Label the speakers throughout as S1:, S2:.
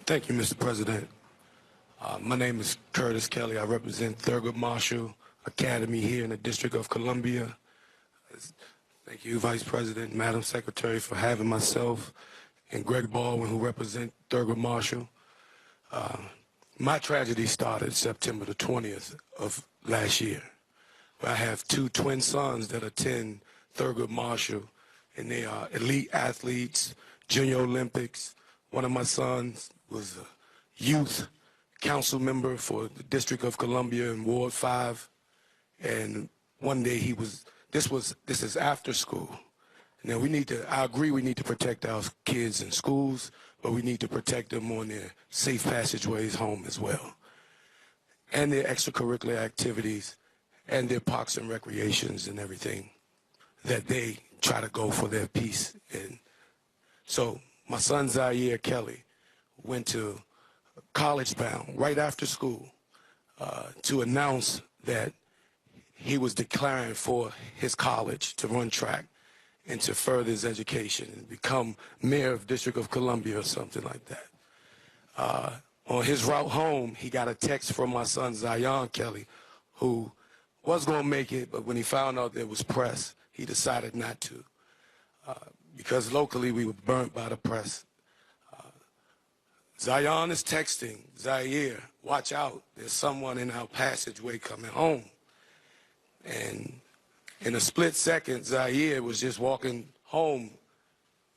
S1: Thank you, Mr. President. My name is Curtis Kelly. I represent Thurgood Marshall Academy here in the District of Columbia. Thank you, Vice President, Madam Secretary, for having myself and Greg Baldwin, who represent Thurgood Marshall. My tragedy started September the 20th of last year. I have two twin sons that attend Thurgood Marshall, and they are elite athletes, Junior Olympics. One of my sons was a youth council member for the District of Columbia in Ward 5, and one day this is after school. Now I agree we need to protect our kids in schools, but we need to protect them on their safe passageways home as well, and their extracurricular activities, and their parks and recreations and everything that they try to go for their peace. And so my son Zaire Kelly went to College Bound right after school to announce that he was declaring for his college to run track and to further his education and become mayor of District of Columbia or something like that. On his route home, he got a text from my son Zion Kelly, who was going to make it, but when he found out there was press, he decided not to, because locally we were burnt by the press. Zion is texting Zaire, watch out, there's someone in our passageway coming home. And in a split second, Zaire was just walking home,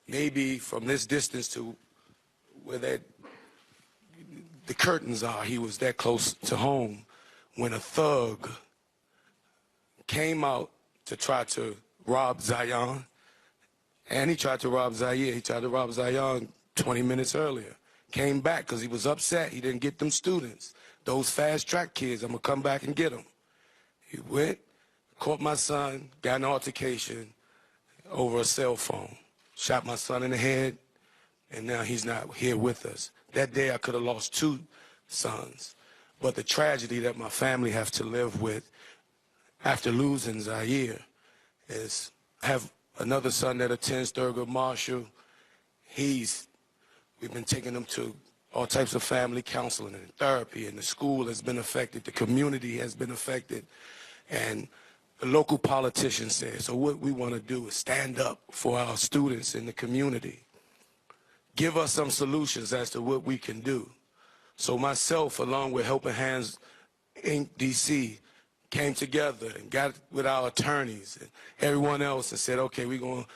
S1: maybe from this distance to where the curtains are. He was that close to home when a thug came out to try to rob Zion, and he tried to rob Zaire. He tried to rob Zion 20 minutes earlier. Came back because he was upset. He didn't get them students, those fast track kids. I'm going to come back and get them. He went, caught my son, got an altercation over a cell phone, shot my son in the head, and now he's not here with us. That day I could have lost two sons, but the tragedy that my family have to live with after losing Zaire is I have another son that attends Thurgood Marshall. We've been taking him to all types of family counseling and therapy, and the school has been affected, the community has been affected, and the local politicians said, so what we want to do is stand up for our students in the community. Give us some solutions as to what we can do. So myself, along with Helping Hands Inc. DC, came together and got with our attorneys and everyone else and said, okay, we're going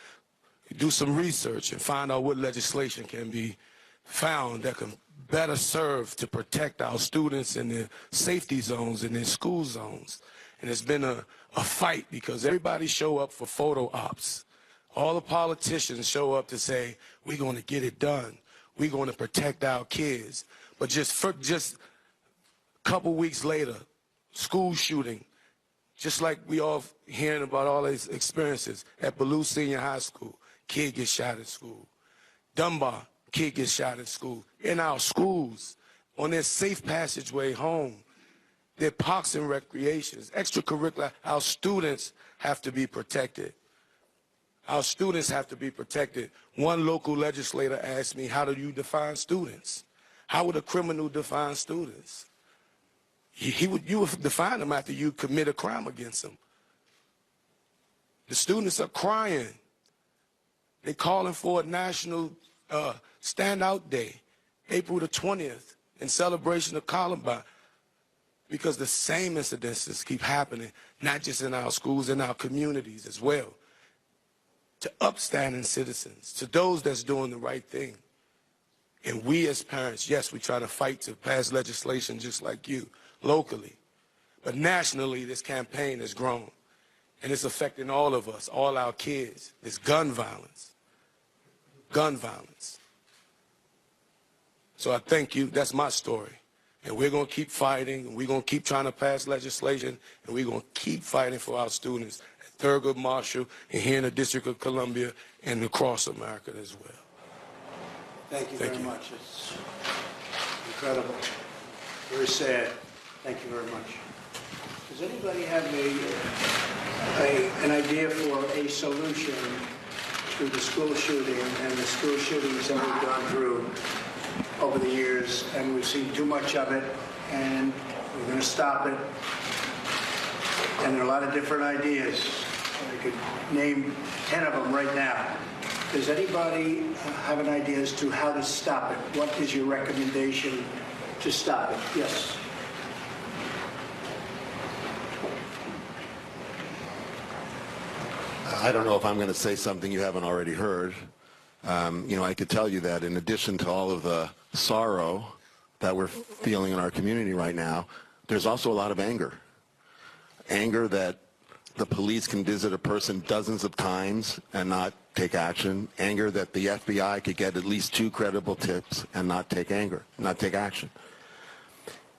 S1: to do some research and find out what legislation can be found that can better serve to protect our students in their safety zones and their school zones. And it's been a fight because everybody show up for photo ops. All the politicians show up to say, we're going to get it done. We're going to protect our kids. But just a couple weeks later, school shooting, just like we all hearing about all these experiences at Ballou Senior High School, kid gets shot at school. Dunbar, kid gets shot at school. In our schools, on their safe passageway home, their parks and recreations, extracurricular, our students have to be protected. Our students have to be protected. One local legislator asked me, how do you define students? How would a criminal define students? You would define them after you commit a crime against them. The students are crying. They're calling for a national standout day, April the 20th, in celebration of Columbine, because the same incidences keep happening, not just in our schools, in our communities as well, to upstanding citizens, to those that's doing the right thing. And we as parents, yes, we try to fight to pass legislation just like you, locally. But nationally, this campaign has grown, and it's affecting all of us, all our kids. It's gun violence. Gun violence. So I thank you. That's my story. And we're going to keep fighting, and we're going to keep trying to pass legislation, and we're going to keep fighting for our students at Thurgood Marshall and here in the District of Columbia and across America as well.
S2: Thank you very much. It's incredible. Very sad. Thank you very much. Does anybody have an idea for a solution to the school shooting and the school shootings that we've gone through over the years, and we've seen too much of it, and we're going to stop it. And there are a lot of different ideas. I could name 10 of them right now. Does anybody have an idea as to how to stop it? What is your recommendation to stop it? Yes.
S3: I don't know if I'm going to say something you haven't already heard. I could tell you that in addition to all of the sorrow that we're feeling in our community right now, there's also a lot of anger. Anger that the police can visit a person dozens of times and not take action. Anger that the FBI could get at least 2 credible tips and not take action.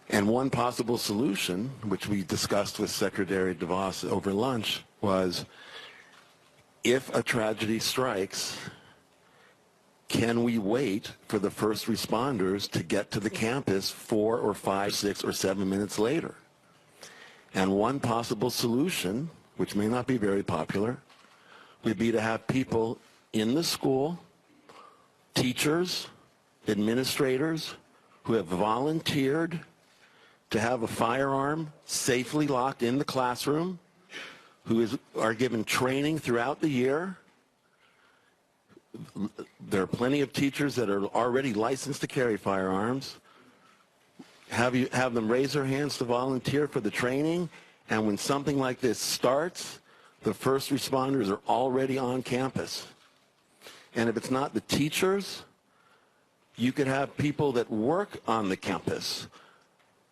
S3: And one possible solution, which we discussed with Secretary DeVos over lunch, was if a tragedy strikes, can we wait for the first responders to get to the campus 4 or 5, 6 or 7 minutes later? And one possible solution, which may not be very popular, would be to have people in the school, teachers, administrators, who have volunteered to have a firearm safely locked in the classroom, who are given training throughout the year. There are plenty of teachers that are already licensed to carry firearms. Have them raise their hands to volunteer for the training, and when something like this starts, the first responders are already on campus. And if it's not the teachers, you could have people that work on the campus.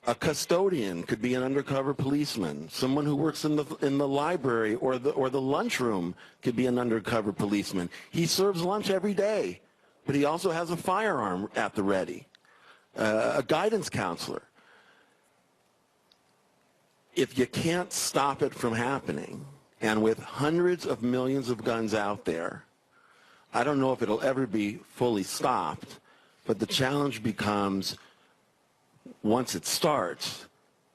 S3: A custodian could be an undercover policeman. Someone who works in the library or the lunchroom could be an undercover policeman. He serves lunch every day, but he also has a firearm at the ready. A guidance counselor. If you can't stop it from happening, and with hundreds of millions of guns out there, I don't know if it'll ever be fully stopped, but the challenge becomes, once it starts,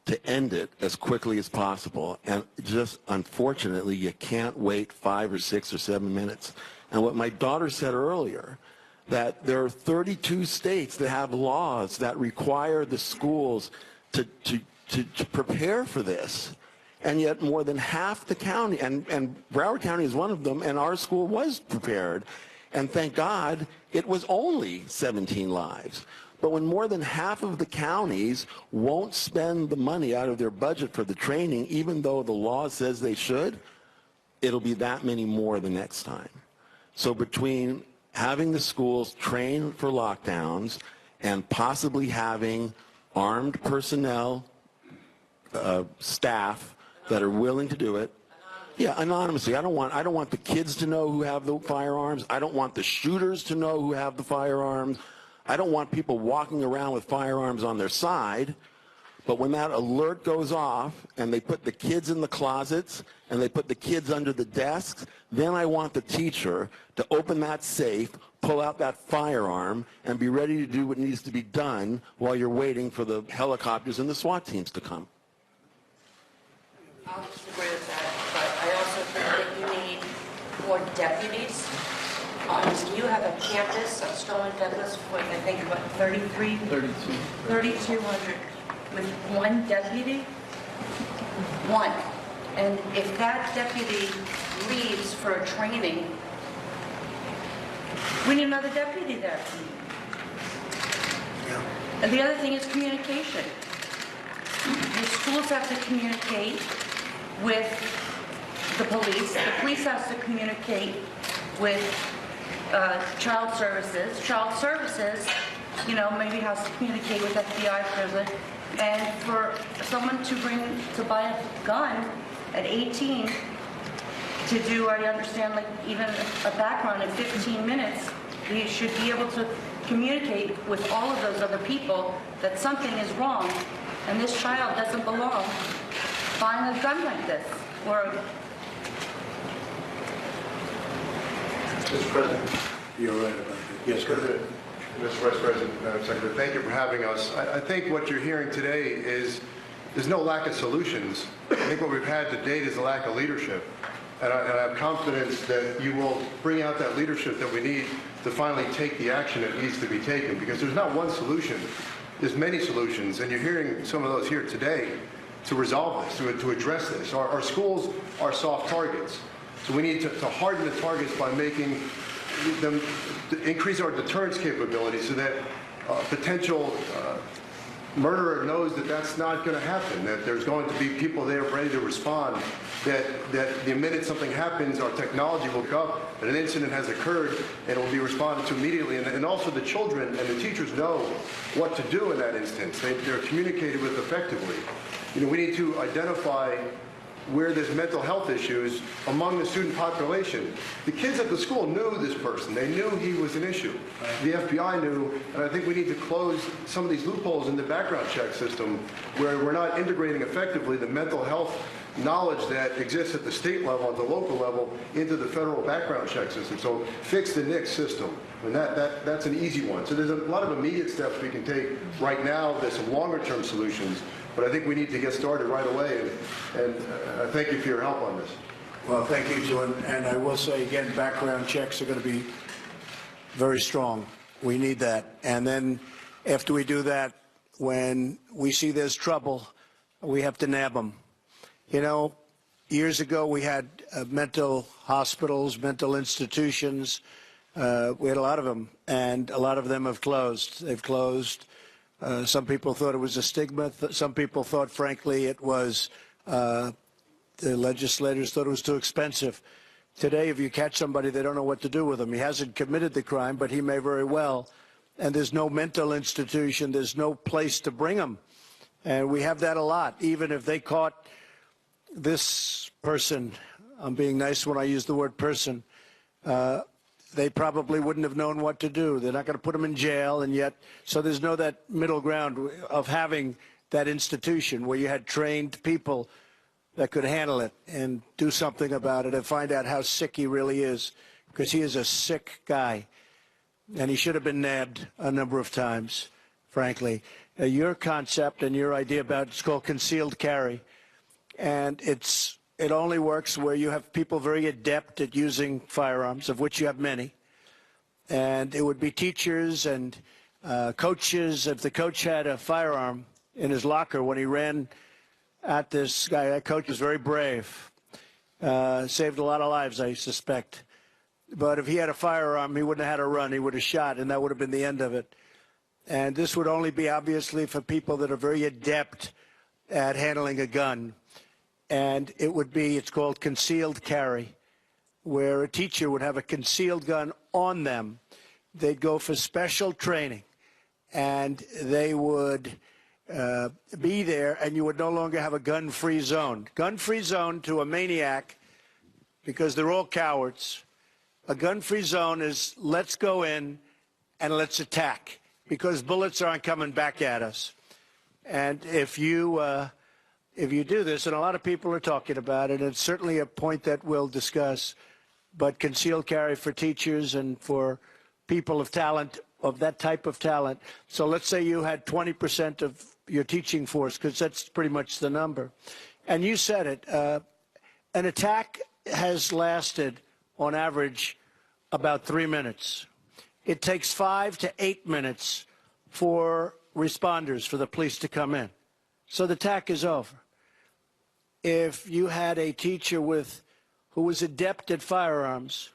S3: to end it as quickly as possible. And just, unfortunately, you can't wait 5 or 6 or 7 minutes. And what my daughter said earlier, that there are 32 states that have laws that require the schools to prepare for this. And yet more than half the county, and Broward County is one of them, and our school was prepared. And thank God it was only 17 lives. But when more than half of the counties won't spend the money out of their budget for the training, even though the law says they should, it'll be that many more the next time. So between having the schools train for lockdowns and possibly having armed personnel, staff that are willing to do it, anonymously. I don't want the kids to know who have the firearms. I don't want the shooters to know who have the firearms. I don't want people walking around with firearms on their side. But when that alert goes off and they put the kids in the closets and they put the kids under the desks, then I want the teacher to open that safe, pull out that firearm, and be ready to do what needs to be done while you're waiting for the helicopters and the SWAT teams to come.
S4: I'll disagree with that, but I also think that you need more deputies. You have a campus of Stoneman Douglas with, I think, about 3,200 with one deputy? One. And if that deputy leaves for a training, we need another deputy there. And the other thing is communication. The schools have to communicate with the police has to communicate with child services. Child services, maybe has to communicate with FBI prison. And for someone to buy a gun at 18 to do, I understand, like even a background in 15 minutes, you should be able to communicate with all of those other people that something is wrong and this child doesn't belong buying a gun like this.
S2: Mr. President, you're right about that. Yes, go ahead.
S5: Mr. Vice President, Madam Secretary, thank you for having us. I think what you're hearing today is there's no lack of solutions. I think what we've had to date is a lack of leadership. And I have confidence that you will bring out that leadership that we need to finally take the action that needs to be taken, because there's not one solution. There's many solutions, and you're hearing some of those here today to resolve this, to address this. Our schools are soft targets, so we need to harden the targets by making them, increase our deterrence capability so that potential murderer knows that that's not going to happen, that there's going to be people there ready to respond, that the minute something happens, our technology will go up, that an incident has occurred, and it will be responded to immediately. And also the children and the teachers know what to do in that instance. They're communicated with effectively. You know, we need to identify where there's mental health issues among the student population. The kids at the school knew this person. They knew he was an issue. The FBI knew, and I think we need to close some of these loopholes in the background check system where we're not integrating effectively the mental health knowledge that exists at the state level, at the local level, into the federal background check system. So fix the NICS system, and that's an easy one. So there's a lot of immediate steps we can take right now. There's some longer-term solutions, but I think we need to get started right away, and I thank you for your help on this.
S2: Well, thank you, Joe. And I will say again, background checks are going to be very strong. We need that. And then after we do that, when we see there's trouble, we have to nab them. You know, years ago we had mental hospitals, mental institutions. We had a lot of them, and a lot of them have closed. They've closed. Some people thought it was a stigma. Some people thought, frankly, it was, the legislators thought it was too expensive. Today, if you catch somebody, they don't know what to do with him. He hasn't committed the crime, but he may very well. And there's no mental institution. There's no place to bring him. And we have that a lot. Even if they caught this person, I'm being nice when I use the word person, they probably wouldn't have known what to do. They're not going to put them in jail, and yet, so there's no that middle ground of having that institution where you had trained people that could handle it and do something about it and find out how sick he really is, because he is a sick guy, and he should have been nabbed a number of times, frankly. Your concept and your idea about it's called concealed carry, and it only works where you have people very adept at using firearms, of which you have many. And it would be teachers and coaches. If the coach had a firearm in his locker when he ran at this guy, that coach was very brave. Saved a lot of lives, I suspect. But if he had a firearm, he wouldn't have had to run. He would have shot, and that would have been the end of it. And this would only be, obviously, for people that are very adept at handling a gun. And it would be, it's called concealed carry, where a teacher would have a concealed gun on them. They'd go for special training, and they would be there, and you would no longer have a gun-free zone. Gun-free zone to a maniac, because they're all cowards. A gun-free zone is let's go in and let's attack, because bullets aren't coming back at us. And if you do this, and a lot of people are talking about it, and it's certainly a point that we'll discuss, but concealed carry for teachers and for people of talent, of that type of talent. So let's say you had 20% of your teaching force, because that's pretty much the number. And you said it, an attack has lasted, on average, about 3 minutes. It takes 5 to 8 minutes for responders, for the police to come in. So the attack is over. If you had a teacher who was adept at firearms,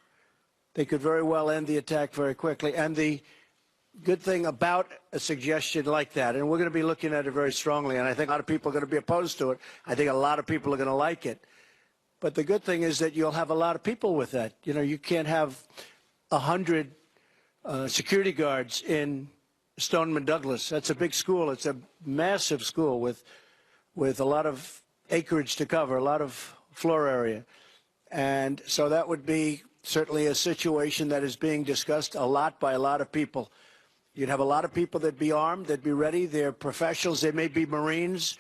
S2: they could very well end the attack very quickly. And the good thing about a suggestion like that, and we're going to be looking at it very strongly, and I think a lot of people are going to be opposed to it. I think a lot of people are going to like it. But the good thing is that you'll have a lot of people with that. You know, you can't have 100 security guards in Stoneman Douglas. That's a big school. It's a massive school with a lot of acreage to cover, a lot of floor area. And so that would be certainly a situation that is being discussed a lot by a lot of people. You'd have a lot of people that'd be armed, that'd be ready. They're professionals. They may be Marines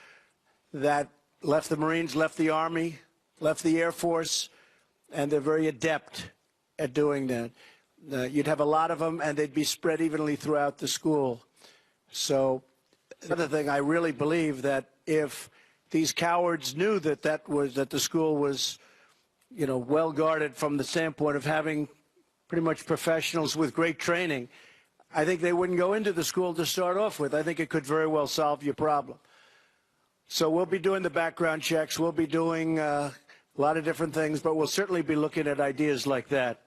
S2: that left the Marines, left the Army, left the Air Force, and they're very adept at doing that. You'd have a lot of them, and they'd be spread evenly throughout the school. So another thing, I really believe that if these cowards knew that the school was well guarded from the standpoint of having pretty much professionals with great training, I think they wouldn't go into the school to start off with. I think it could very well solve your problem. So we'll be doing the background checks. We'll be doing a lot of different things, but we'll certainly be looking at ideas like that.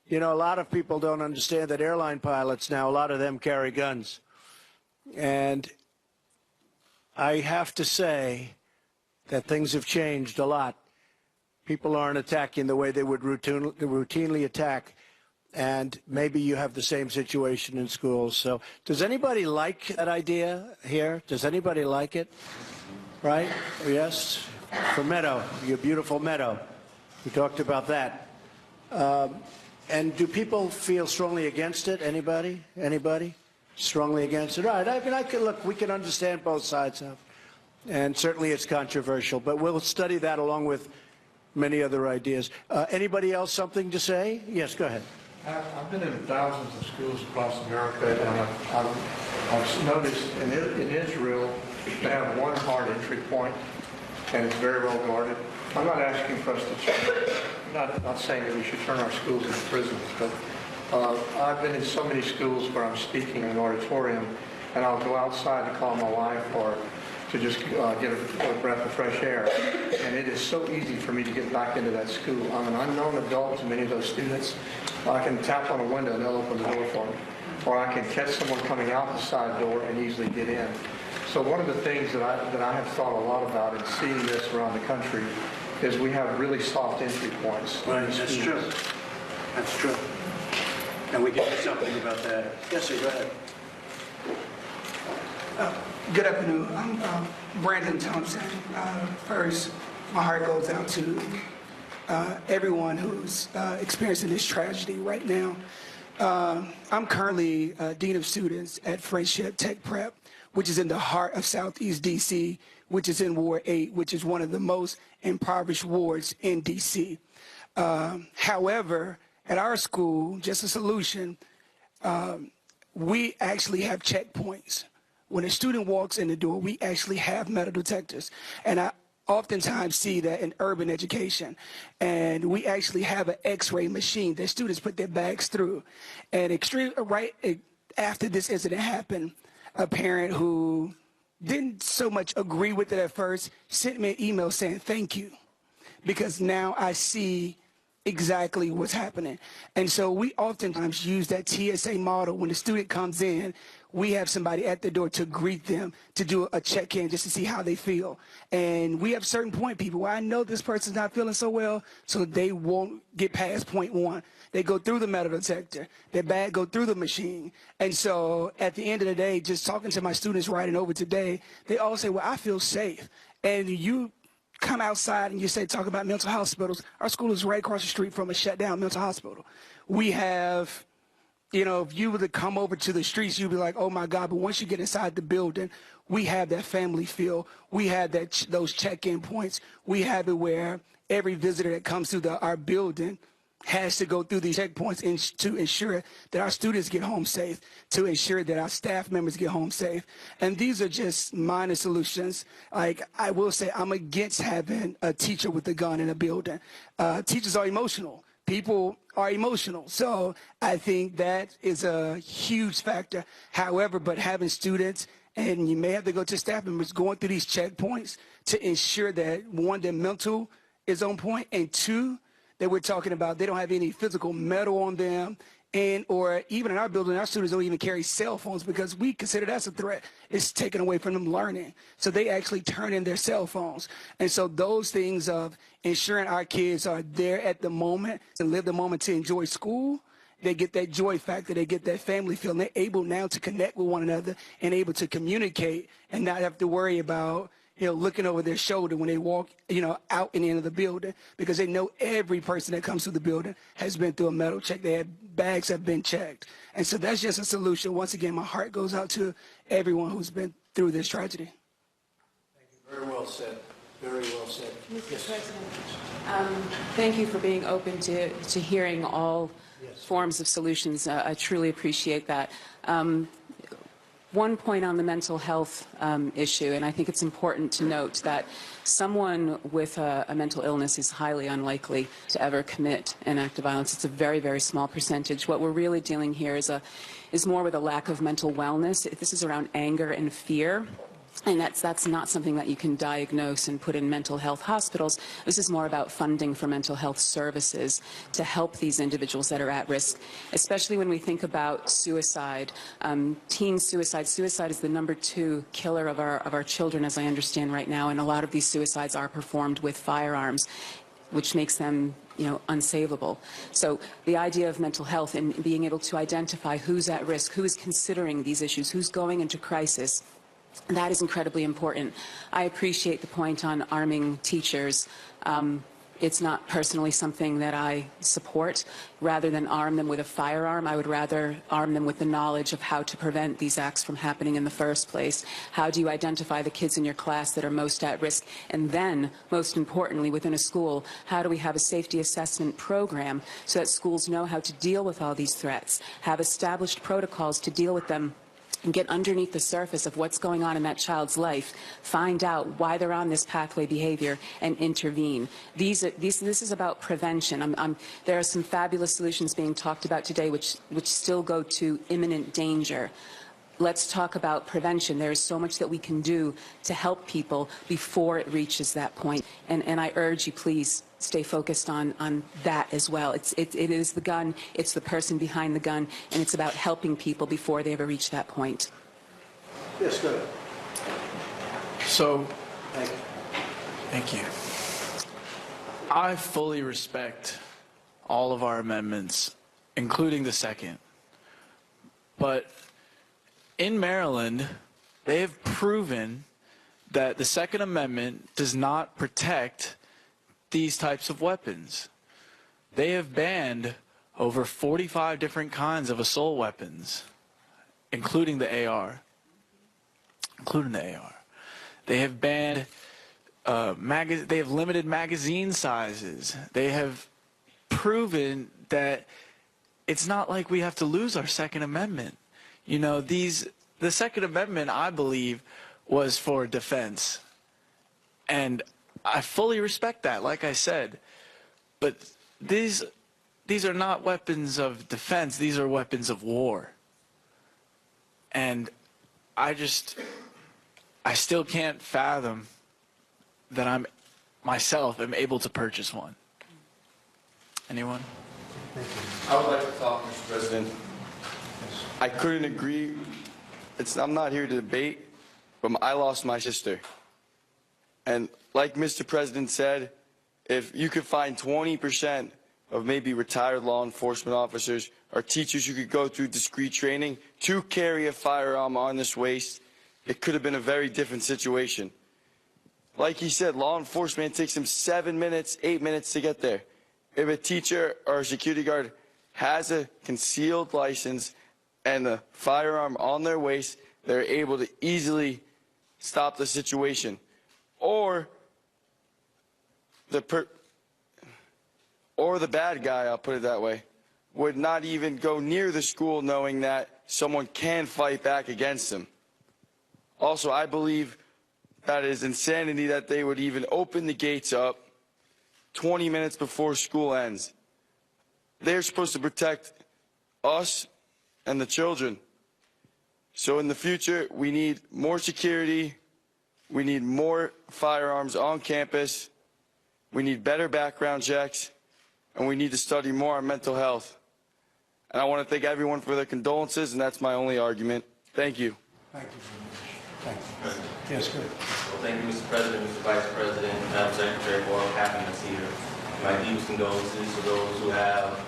S2: A lot of people don't understand that airline pilots now, a lot of them carry guns. And I have to say that things have changed a lot. People aren't attacking the way they would routinely attack. And maybe you have the same situation in schools. So does anybody like that idea here? Does anybody like it? Right? Yes? For Meadow, your beautiful Meadow. We talked about that. And do people feel strongly against it? Anybody? Anybody? Strongly against it? All right. I mean, look, we can understand both sides of it. And certainly it's controversial, but we'll study that along with many other ideas. Anybody else something to say? Yes, go ahead.
S5: I've been in thousands of schools across America, and I've noticed in Israel they have one hard entry point, and it's very well guarded. I'm not asking for us to change. I'm not saying that we should turn our schools into prisons, but I've been in so many schools where I'm speaking in an auditorium, and I'll go outside to call my wife or to just get a breath of fresh air. And it is so easy for me to get back into that school. I'm an unknown adult to many of those students. I can tap on a window and they'll open the door for me. Or I can catch someone coming out the side door and easily get in. So one of the things that I have thought a lot about in seeing this around the country is we have really soft entry points.
S2: Right, that's true. That's true. And we can do something about that. Yes, sir, go ahead.
S6: Good afternoon. I'm Brandon Thompson. First, my heart goes out to everyone who's experiencing this tragedy right now. I'm currently Dean of Students at Friendship Tech Prep, which is in the heart of Southeast D.C., which is in Ward 8, which is one of the most impoverished wards in D.C. However, at our school, just a solution, we actually have checkpoints. When a student walks in the door, we actually have metal detectors. And I oftentimes see that in urban education. And we actually have an X-ray machine that students put their bags through. And right after this incident happened, a parent who didn't so much agree with it at first sent me an email saying, thank you, because now I see exactly what's happening. And so we oftentimes use that TSA model. When the student comes in, we have somebody at the door to greet them, to do a check-in just to see how they feel. And we have certain point people where I know this person's not feeling so well, so they won't get past point one. They go through the metal detector. Their bag go through the machine. And so at the end of the day, just talking to my students riding over today, they all say, well, I feel safe. And you come outside and you say, talk about mental hospitals. Our school is right across the street from a shut down mental hospital. We have, if you were to come over to the streets, you'd be like, oh my God, but once you get inside the building, we have that family feel. We have those check-in points. We have it where every visitor that comes through our building has to go through these checkpoints to ensure that our students get home safe, to ensure that our staff members get home safe. And these are just minor solutions. Like, I will say, I'm against having a teacher with a gun in a building. Teachers are emotional. People are emotional. So I think that is a huge factor. However, but having students, and you may have to go to staff members going through these checkpoints to ensure that, one, their mental is on point, and two, that we're talking about they don't have any physical metal on them, or even in our building, our students don't even carry cell phones because we consider that's a threat. It's taken away from them learning. So they actually turn in their cell phones. And so those things of ensuring our kids are there at the moment and live the moment to enjoy school, they get that joy factor, they get that family feel, and they're able now to connect with one another and able to communicate and not have to worry about looking over their shoulder when they walk, out and into the building, because they know every person that comes through the building has been through a metal check. Their bags have been checked. And so that's just a solution. Once again, my heart goes out to everyone who's been through this tragedy.
S2: Thank you. Very well said. Very well said.
S7: Mr. President, thank you for being open to hearing all forms of solutions. I truly appreciate that. one point on the mental health issue, and I think it's important to note that someone with a mental illness is highly unlikely to ever commit an act of violence. It's a very, very small percentage. What we're really dealing here is more with a lack of mental wellness. This is around anger and fear. And that's not something that you can diagnose and put in mental health hospitals. This is more about funding for mental health services to help these individuals that are at risk, especially when we think about suicide. Teen suicide. Suicide is the #2 killer of our children, as I understand right now, and a lot of these suicides are performed with firearms, which makes them unsavable. So the idea of mental health and being able to identify who's at risk, who is considering these issues, who's going into crisis, that is incredibly important. I appreciate the point on arming teachers. It's not personally something that I support. Rather than arm them with a firearm, I would rather arm them with the knowledge of how to prevent these acts from happening in the first place. How do you identify the kids in your class that are most at risk? And then, most importantly, within a school, how do we have a safety assessment program so that schools know how to deal with all these threats, have established protocols to deal with them, and get underneath the surface of what's going on in that child's life, find out why they're on this pathway behavior, and intervene. This is about prevention. There are some fabulous solutions being talked about today which still go to imminent danger. Let's talk about prevention. There is so much that we can do to help people before it reaches that point. And I urge you, please, stay focused on that as well. It is the gun, it's the person behind the gun, and it's about helping people before they ever reach that point.
S2: Yes, good.
S8: So,
S2: Thank you.
S8: thank you. I fully respect all of our amendments, including the second. But in Maryland, they have proven that the Second Amendment does not protect these types of weapons. They have banned over 45 different kinds of assault weapons, including the AR. They have banned, they have limited magazine sizes. They have proven that it's not like we have to lose our Second Amendment. The Second Amendment, I believe, was for defense. And I fully respect that, like I said. But these are not weapons of defense. These are weapons of war. And I still can't fathom that I myself am able to purchase one. Anyone?
S9: I would like to talk, Mr. President. I couldn't agree. I'm not here to debate, but I lost my sister. And like Mr. President said, if you could find 20% of maybe retired law enforcement officers or teachers who could go through discrete training to carry a firearm on this waist, it could have been a very different situation. Like he said, law enforcement takes them 7 minutes, 8 minutes to get there. If a teacher or a security guard has a concealed license and a firearm on their waist, they're able to easily stop the situation. Or the bad guy, I'll put it that way, would not even go near the school knowing that someone can fight back against him. Also, I believe that is insanity that they would even open the gates up 20 minutes before school ends. They're supposed to protect us and the children. So in the future, we need more security. We need more firearms on campus. We need better background checks. And we need to study more on mental health. And I want to thank everyone for their condolences, and that's my only argument. Thank you.
S2: Thank you very much. Thank you. Yes, good.
S10: Well, thank you, Mr. President, Mr. Vice President, Madam Secretary, for having us here. My deepest condolences to those who have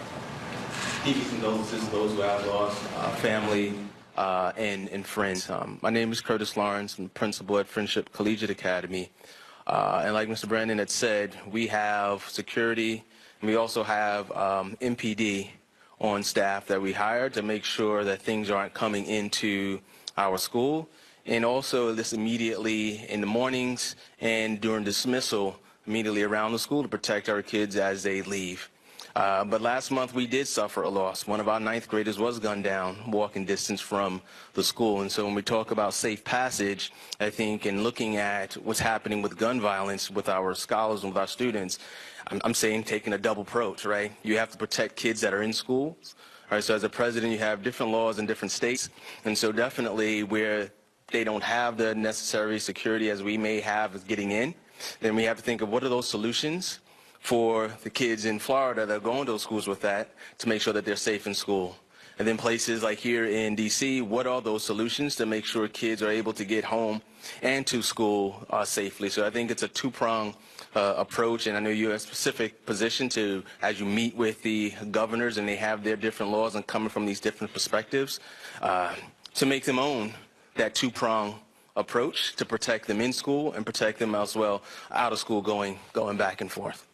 S10: lost family and friends. My name is Curtis Lawrence. I'm the principal at Friendship Collegiate Academy. And like Mr. Brandon had said, we have security, and we also have MPD on staff that we hired to make sure that things aren't coming into our school. And also this immediately in the mornings and during dismissal, immediately around the school to protect our kids as they leave. But last month we did suffer a loss. One of our 9th graders was gunned down walking distance from the school. And so when we talk about safe passage, I think in looking at what's happening with gun violence with our scholars and with our students, I'm saying taking a double approach, right? You have to protect kids that are in schools. All right, so as a president, you have different laws in different states. And so definitely where they don't have the necessary security as we may have getting in, then we have to think of what are those solutions for the kids in Florida that are going to those schools with that to make sure that they're safe in school. And then places like here in D.C., what are those solutions to make sure kids are able to get home and to school safely? So I think it's a two-pronged approach, and I know you have a specific position to, as you meet with the governors and they have their different laws and coming from these different perspectives, to make them own that two-pronged approach to protect them in school and protect them as well out of school going back and forth.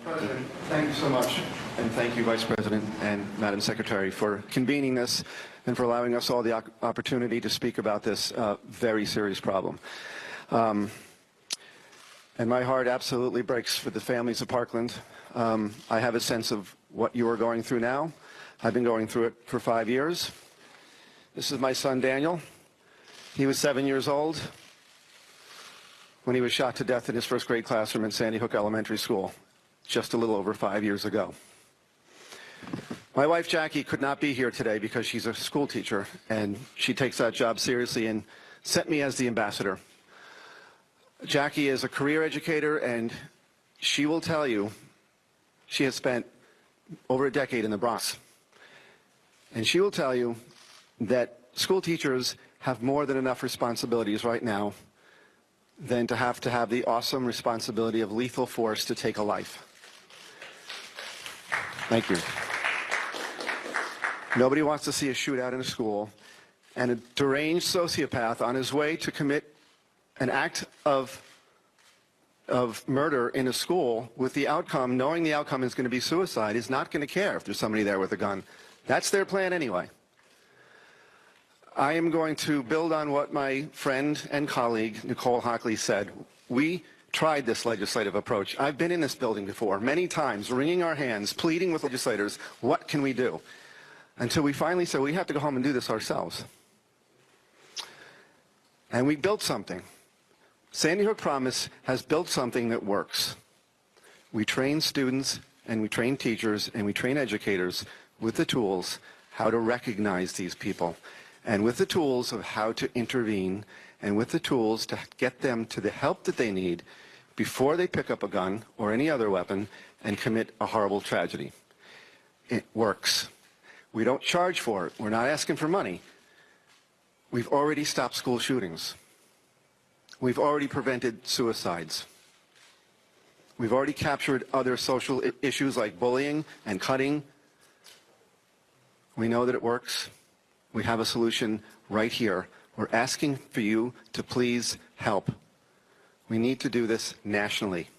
S11: President, thank you so much, and thank you, Vice President and Madam Secretary, for convening this and for allowing us all the opportunity to speak about this very serious problem. And my heart absolutely breaks for the families of Parkland. I have a sense of what you are going through now. I've been going through it for 5 years. This is my son, Daniel. He was 7 years old when he was shot to death in his first grade classroom in Sandy Hook Elementary School, just a little over 5 years ago. My wife, Jackie, could not be here today because she's a school teacher, and she takes that job seriously and sent me as the ambassador. Jackie is a career educator, and she will tell you she has spent over a decade in the Bronx. And she will tell you that school teachers have more than enough responsibilities right now than to have the awesome responsibility of lethal force to take a life. Thank you. Nobody wants to see a shootout in a school, and a deranged sociopath on his way to commit an act of murder in a school with the outcome, knowing the outcome is going to be suicide, is not going to care if there's somebody there with a gun. That's their plan anyway. I am going to build on what my friend and colleague, Nicole Hockley, said. We tried this legislative approach. I've been in this building before, many times, wringing our hands, pleading with legislators, what can we do? Until we finally said, we have to go home and do this ourselves. And we built something. Sandy Hook Promise has built something that works. We train students, and we train teachers, and we train educators with the tools how to recognize these people, and with the tools of how to intervene, and with the tools to get them to the help that they need before they pick up a gun or any other weapon and commit a horrible tragedy. It works. We don't charge for it. We're not asking for money. We've already stopped school shootings. We've already prevented suicides. We've already captured other social issues like bullying and cutting. We know that it works. We have a solution right here. We're asking for you to please help. We need to do this nationally,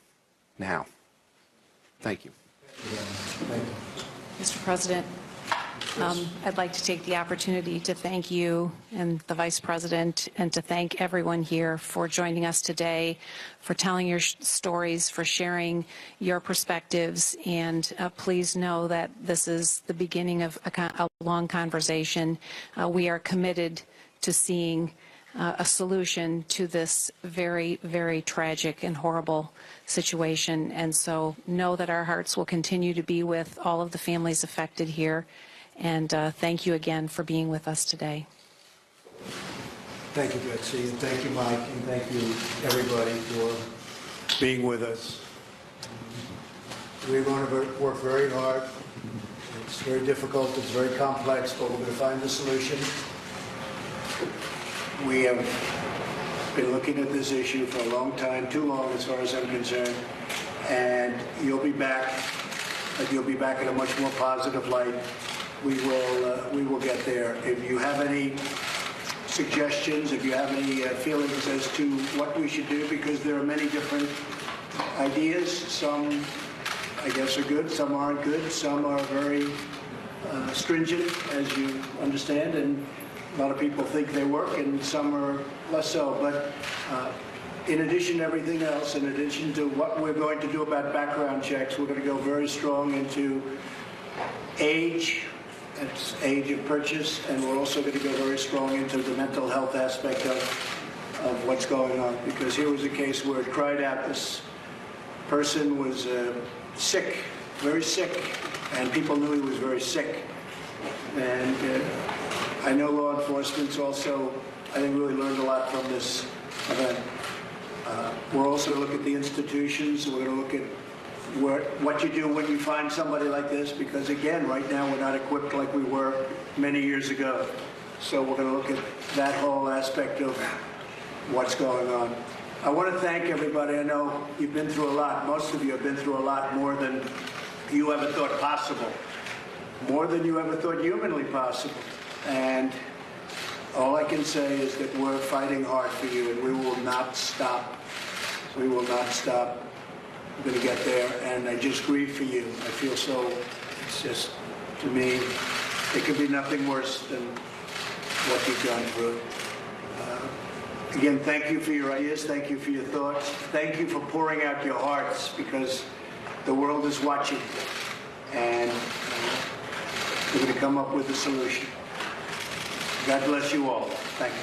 S11: now. Thank you.
S12: Mr. President, I'd like to take the opportunity to thank you and the Vice President, and to thank everyone here for joining us today, for telling your stories, for sharing your perspectives, and please know that this is the beginning of a long conversation. We are committed to seeing a solution to this very, very tragic and horrible situation, and so know that our hearts will continue to be with all of the families affected here. And thank you again for being with us today.
S2: Thank you, Betsy, and thank you, Mike, and thank you, everybody, for being with us. We're going to work very hard. It's very difficult, it's very complex, but we're going to find a solution. We have been looking at this issue for a long time, too long as far as I'm concerned, and you'll be back in a much more positive light. We will get there. If you have any suggestions, if you have any feelings as to what we should do, because there are many different ideas. Some, I guess, are good, some aren't good, some are very stringent, as you understand, and a lot of people think they work, and some are less so. But in addition to everything else, in addition to what we're going to do about background checks, we're going to go very strong into age, it's age of purchase, and we're also going to go very strong into the mental health aspect of what's going on. Because here was a case where it cried out, this person was sick, very sick, and people knew he was very sick. And I know law enforcement's also, I think, really learned a lot from this event. We're also going to look at the institutions. We're going to look at what you do when you find somebody like this, because again, right now we're not equipped like we were many years ago. So we're going to look at that whole aspect of what's going on. I want to thank everybody. I know you've been through a lot. Most of you have been through a lot more than you ever thought possible, more than you ever thought humanly possible. And all I can say is that we're fighting hard for you, and we will not stop. We will not stop. We're going to get there, and I just grieve for you. I feel so, it's just, to me, it could be nothing worse than what you've gone through. Again, thank you for your ideas. Thank you for your thoughts. Thank you for pouring out your hearts, because the world is watching, and we're going to come up with a solution. God bless you all. Thank you.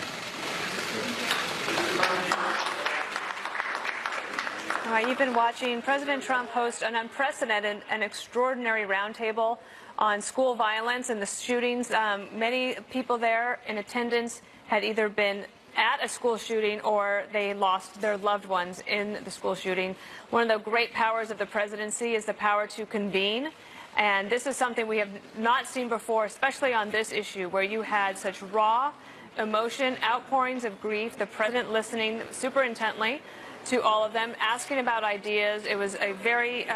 S13: All right, you've been watching President Trump host an unprecedented and extraordinary roundtable on school violence and the shootings. Many people there in attendance had either been at a school shooting or they lost their loved ones in the school shooting. One of the great powers of the presidency is the power to convene. And this is something we have not seen before, especially on this issue, where you had such raw emotion, outpourings of grief, the president listening super intently to all of them, asking about ideas. It was a very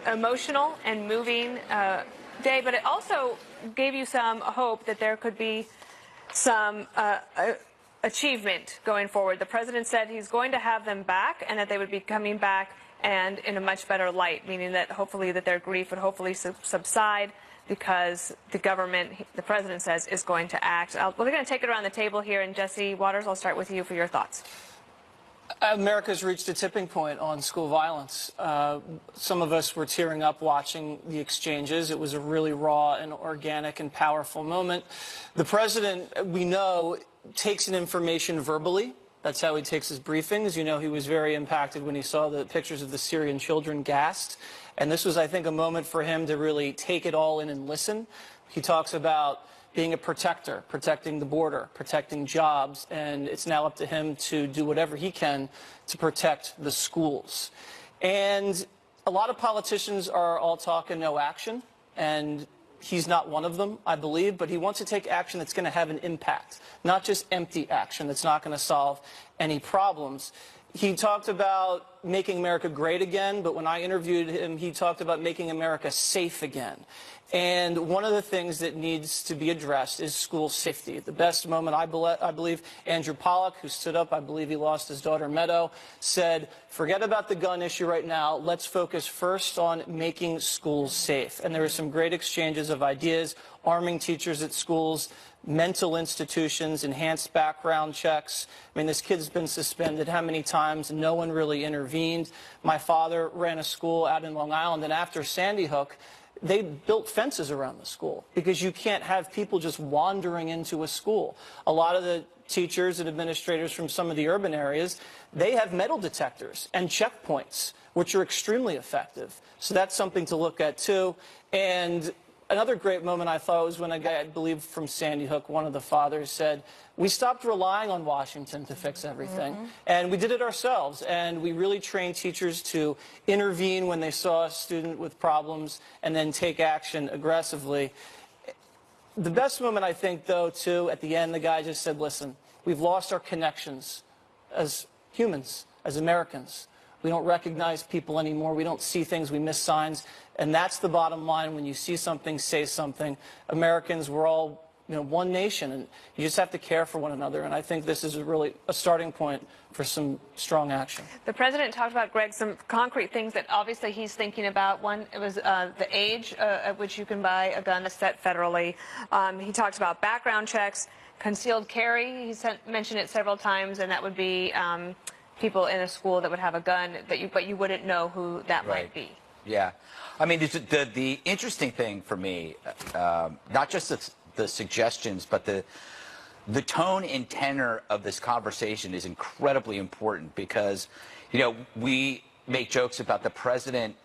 S13: emotional and moving day, but it also gave you some hope that there could be some achievement going forward. The president said he's going to have them back and that they would be coming back and in a much better light, meaning that hopefully that their grief would hopefully subside because the government, the president says, is going to act. We're going to take it around the table here, and Jesse Waters, I'll start with you for your thoughts.
S14: America's reached a tipping point on school violence. Some of us were tearing up watching the exchanges. It was a really raw and organic and powerful moment. The president, we know, takes in information verbally. That's how he takes his briefings. You know, he was very impacted when he saw the pictures of the Syrian children gassed. And this was, I think, a moment for him to really take it all in and listen. He talks about being a protector, protecting the border, protecting jobs, and it's now up to him to do whatever he can to protect the schools. And a lot of politicians are all talk and no action, and he's not one of them, I believe, but he wants to take action that's going to have an impact, not just empty action that's not going to solve any problems. He talked about making America great again, but when I interviewed him, he talked about making America safe again. And one of the things that needs to be addressed is school safety. The best moment, I believe, Andrew Pollack, who stood up, I believe he lost his daughter Meadow, said, forget about the gun issue right now. Let's focus first on making schools safe. And there were some great exchanges of ideas, arming teachers at schools, mental institutions, enhanced background checks. I mean, this kid's been suspended how many times? No one really intervened. My father ran a school out in Long Island, and after Sandy Hook, they built fences around the school because you can't have people just wandering into a school. A lot of the teachers and administrators from some of the urban areas, they have metal detectors and checkpoints, which are extremely effective. So that's something to look at, too. And another great moment I thought was when a guy, I believe from Sandy Hook, one of the fathers said, we stopped relying on Washington to fix everything, and we did it ourselves. And we really trained teachers to intervene when they saw a student with problems and then take action aggressively. The best moment, I think, though, too, at the end, the guy just said, listen, we've lost our connections as humans, as Americans. We don't recognize people anymore. We don't see things. We miss signs. And that's the bottom line. When you see something, say something. Americans, we're all one nation, and you just have to care for one another. And I think this is really a starting point for some strong action.
S13: The president talked about, Greg, some concrete things that obviously he's thinking about. One, it was the age at which you can buy a gun that's set federally. He talked about background checks, concealed carry. He mentioned it several times, and that would be people in a school that would have a gun, but you wouldn't know who that might be.
S15: Yeah. I mean, the interesting thing for me, not just the suggestions, but the tone and tenor of this conversation is incredibly important because, we make jokes about the president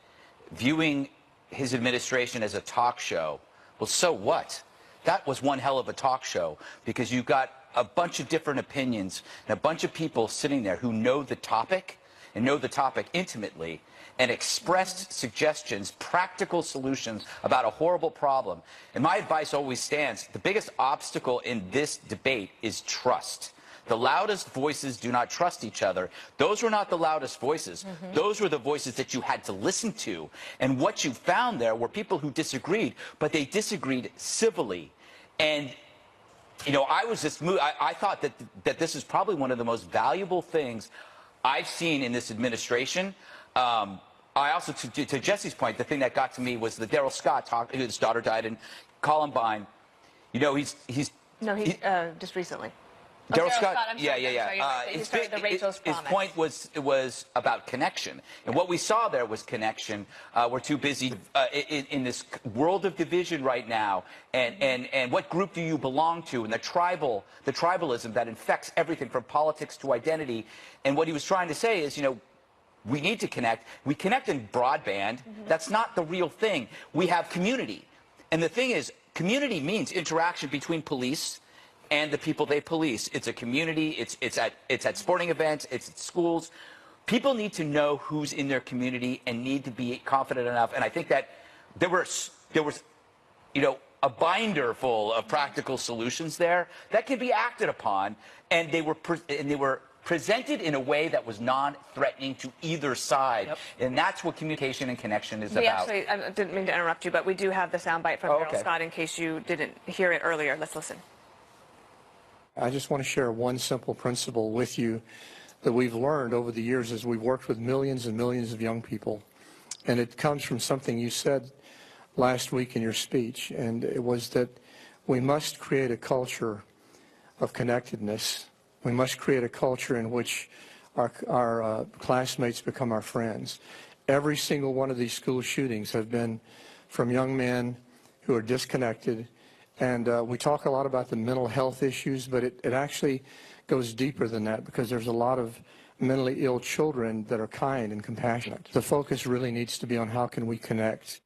S15: viewing his administration as a talk show. Well, so what? That was one hell of a talk show because you got a bunch of different opinions and a bunch of people sitting there who know the topic and know the topic intimately and expressed suggestions, practical solutions about a horrible problem. And my advice always stands. The biggest obstacle in this debate is trust. The loudest voices do not trust each other. Those were not the loudest voices. Those were the voices that you had to listen to. And what you found there were people who disagreed, but they disagreed civilly. And I was just moved. I thought that this is probably one of the most valuable things I've seen in this administration. I also, to Jesse's point, the thing that got to me was the Daryl Scott talk. His daughter died in Columbine. He's
S13: just recently.
S15: Daryl Scott.
S13: I'm sorry, he started the Rachel's Promise.
S15: His point was about connection, and what we saw there was connection. We're too busy in this world of division right now, and what group do you belong to, and the tribalism that infects everything from politics to identity. And what he was trying to say is, we need to connect. We connect in broadband. That's not the real thing. We have community, and the thing is, community means interaction between police and the people they police. It's a community. It's at sporting events. It's at schools. People need to know who's in their community and need to be confident enough. And I think that there was a binder full of practical solutions there that can be acted upon, and they were presented in a way that was non-threatening to either side. And that's what communication and connection is about.
S13: Actually, I didn't mean to interrupt you, but we do have the soundbite from Daryl Scott in case you didn't hear it earlier. Let's listen.
S16: I just want to share one simple principle with you that we've learned over the years as we've worked with millions and millions of young people. And it comes from something you said last week in your speech, and it was that we must create a culture of connectedness. We must create a culture in which our classmates become our friends. Every single one of these school shootings have been from young men who are disconnected. And we talk a lot about the mental health issues, but it actually goes deeper than that because there's a lot of mentally ill children that are kind and compassionate. The focus really needs to be on how can we connect.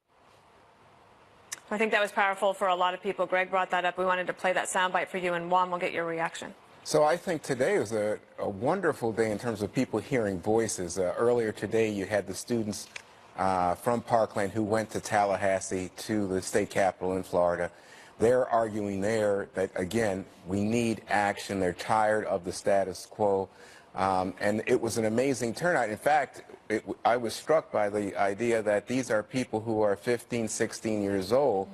S13: I think that was powerful for a lot of people. Greg brought that up. We wanted to play that soundbite for you, and Juan will get your reaction.
S17: So I think today was a wonderful day in terms of people hearing voices. Earlier today, you had the students from Parkland who went to Tallahassee to the state capitol in Florida. They're arguing there that, again, we need action. They're tired of the status quo. And it was an amazing turnout. In fact, I was struck by the idea that these are people who are 15, 16 years old.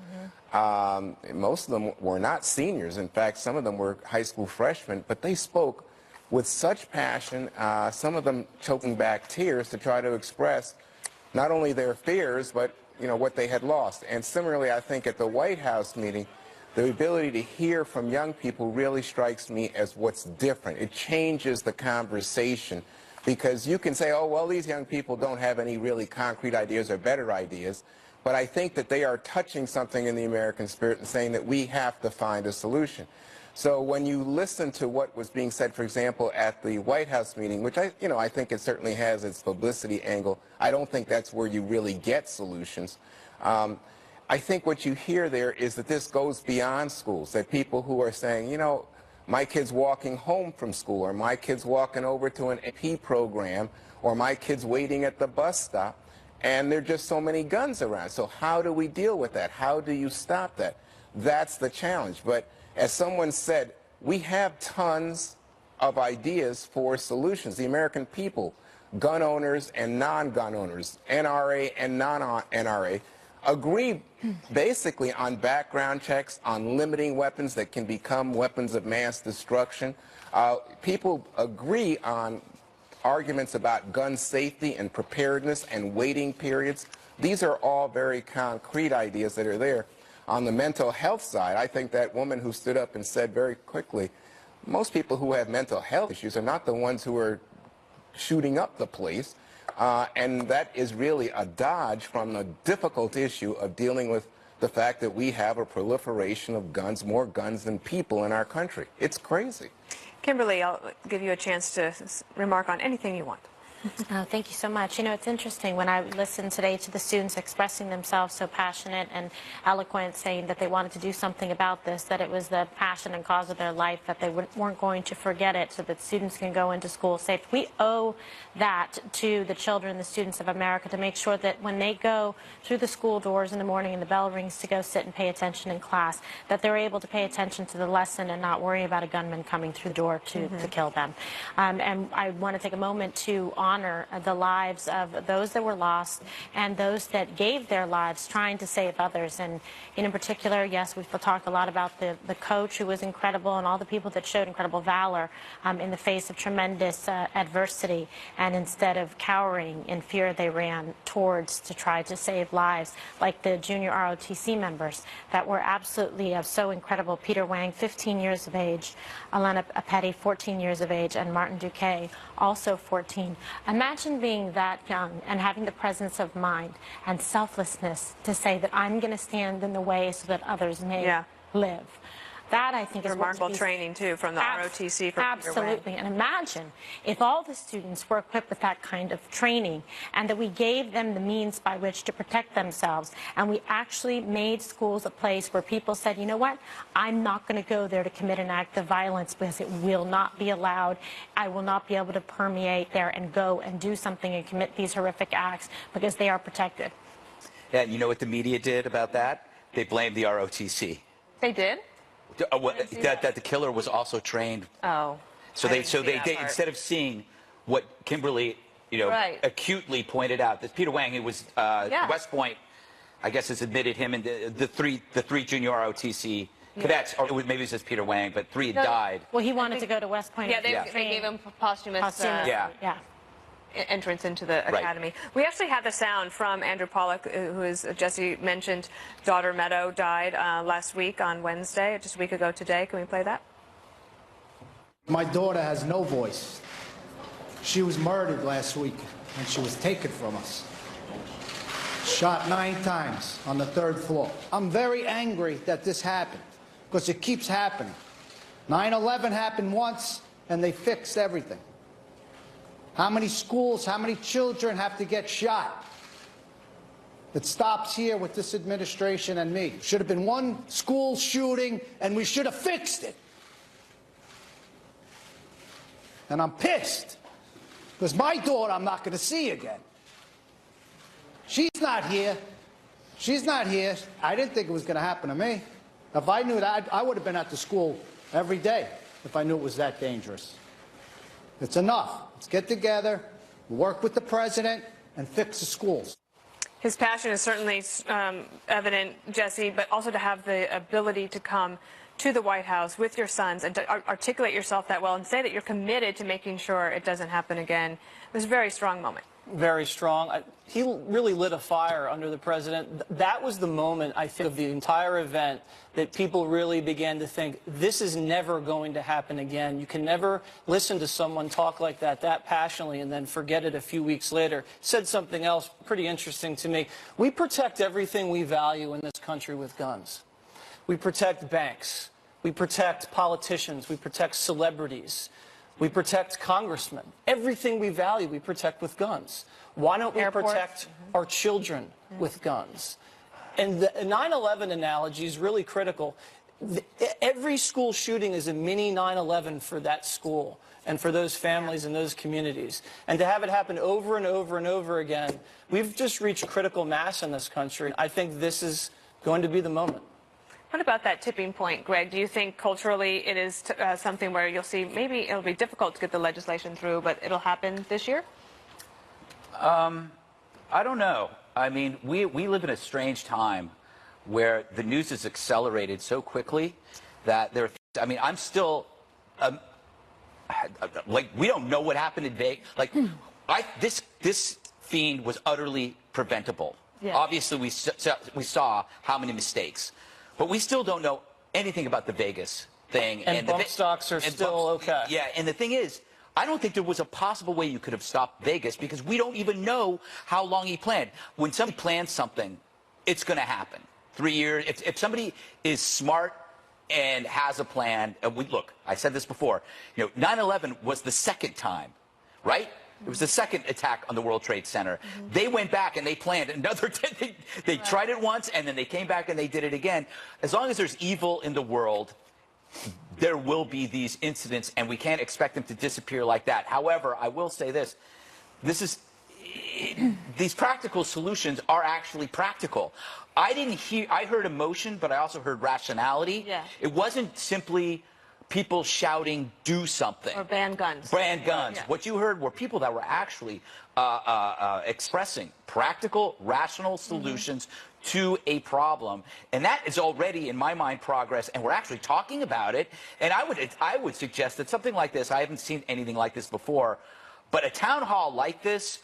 S17: Most of them were not seniors. In fact, some of them were high school freshmen. But they spoke with such passion, some of them choking back tears to try to express not only their fears, but what they had lost. And similarly, I think at the White House meeting, the ability to hear from young people really strikes me as what's different. It changes the conversation because you can say, oh, well, these young people don't have any really concrete ideas or better ideas. But I think that they are touching something in the American spirit and saying that we have to find a solution. So when you listen to what was being said, for example, at the White House meeting, which I think it certainly has its publicity angle, I don't think that's where you really get solutions. I think what you hear there is that this goes beyond schools, that people who are saying, my kid's walking home from school, or my kid's walking over to an AP program, or my kid's waiting at the bus stop, and there are just so many guns around. So how do we deal with that? How do you stop that? That's the challenge. But as someone said, we have tons of ideas for solutions. The American people, gun owners and non-gun owners, NRA and non-NRA, agree basically on background checks, on limiting weapons that can become weapons of mass destruction. People agree on arguments about gun safety and preparedness and waiting periods. These are all very concrete ideas that are there. On the mental health side, I think that woman who stood up and said very quickly, most people who have mental health issues are not the ones who are shooting up the place. And that is really a dodge from the difficult issue of dealing with the fact that we have a proliferation of guns, more guns than people in our country. It's crazy.
S13: Kimberly, I'll give you a chance to remark on anything you want.
S18: Thank you so much. You know, it's interesting when I listened today to the students expressing themselves so passionate and eloquent, saying that they wanted to do something about this, that it was the passion and cause of their life, that they weren't going to forget it so that students can go into school safe. We owe that to the children and the students of America to make sure that when they go through the school doors in the morning and the bell rings to go sit and pay attention in class, that they're able to pay attention to the lesson and not worry about a gunman coming through the door to kill them. And I want to take a moment to honor the lives of those that were lost and those that gave their lives trying to save others. And in particular, yes, we've talked a lot about the coach who was incredible and all the people that showed incredible valor in the face of tremendous adversity. And instead of cowering in fear, they ran towards to try to save lives, like the junior ROTC members that were absolutely so incredible. Peter Wang, 15 years of age, Alana Petty, 14 years of age, and Martin Duque, also 14. Imagine being that young and having the presence of mind and selflessness to say that I'm going to stand in the way so that others may live. That, I think, is
S13: remarkable training, too, from the ROTC for
S18: absolutely. And imagine if all the students were equipped with that kind of training and that we gave them the means by which to protect themselves, and we actually made schools a place where people said, you know what, I'm not going to go there to commit an act of violence because it will not be allowed. I will not be able to permeate there and go and do something and commit these horrific acts because they are protected.
S15: Yeah, and you know what the media did about that? They blamed the ROTC.
S13: They did?
S15: That the killer was also trained.
S13: Oh.
S15: So they instead of seeing what Kimberly, acutely pointed out, that Peter Wang, who was West Point, I guess has admitted him and the three junior ROTC cadets, or maybe it was just Peter Wang, but three had died.
S18: Well, he wanted to go to West Point.
S13: Yeah, they gave him posthumous entrance into the academy. We actually have the sound from Andrew Pollock, who, as Jesse mentioned, daughter Meadow died last week on Wednesday, just a week ago today. Can we play that?
S19: My daughter has no voice. She was murdered last week, and she was taken from us. Shot 9 times on the 3rd floor. I'm very angry that this happened, because it keeps happening. 9/11 happened once, and they fixed everything. How many schools, how many children have to get shot? It stops here with this administration and me. Should have been one school shooting, and we should have fixed it. And I'm pissed, because my daughter I'm not going to see again. She's not here. She's not here. I didn't think it was going to happen to me. If I knew that, I would have been at the school every day if I knew it was that dangerous. It's enough. Let's get together, work with the president, and fix the schools.
S13: His passion is certainly evident, Jesse, but also to have the ability to come to the White House with your sons and to articulate yourself that well and say that you're committed to making sure it doesn't happen again. It was a very strong moment.
S14: Very strong. He really lit a fire under the president. That was the moment, I think, of the entire event that people really began to think, this is never going to happen again. You can never listen to someone talk like that passionately and then forget it a few weeks later. Said something else pretty interesting to me. We protect everything we value in this country with guns. We protect banks. We protect politicians. We protect celebrities. We protect congressmen. Everything we value, we protect with guns. Why don't we protect our children with guns? And the 9/11 analogy is really critical. Every school shooting is a mini 9/11 for that school and for those families and those communities. And to have it happen over and over and over again, we've just reached critical mass in this country. I think this is going to be the moment.
S13: What about that tipping point, Greg? Do you think culturally it is something where you'll see maybe it'll be difficult to get the legislation through, but it'll happen this year?
S15: I don't know. I mean, we live in a strange time where the news is accelerated so quickly that there. I mean, I'm still like, we don't know what happened in Vegas. Like, this fiend was utterly preventable.
S13: Yeah.
S15: Obviously, we saw how many mistakes, but we still don't know anything about the Vegas thing.
S14: And bump stocks are still okay.
S15: Yeah, and the thing is, I don't think there was a possible way you could have stopped Vegas because we don't even know how long he planned. When somebody plans something, it's going to happen. 3 years. If somebody is smart and has a plan, look, I said this before, 9/11 was the second time, right? It was the second attack on the World Trade Center. Mm-hmm. They went back and they planned another. They tried it once and then they came back and they did it again. As long as there's evil in the world, there will be these incidents, and we can't expect them to disappear like that. However, I will say this: these practical solutions are actually practical. I heard emotion, but I also heard rationality.
S13: Yeah.
S15: It wasn't simply people shouting, "Do something,"
S13: or ban guns.
S15: Ban guns.
S13: Yeah.
S15: What you heard were people that were actually expressing practical, rational solutions to a problem, and that is already, in my mind, progress. And we're actually talking about it. And I would suggest that something like this, I haven't seen anything like this before, but a town hall like this,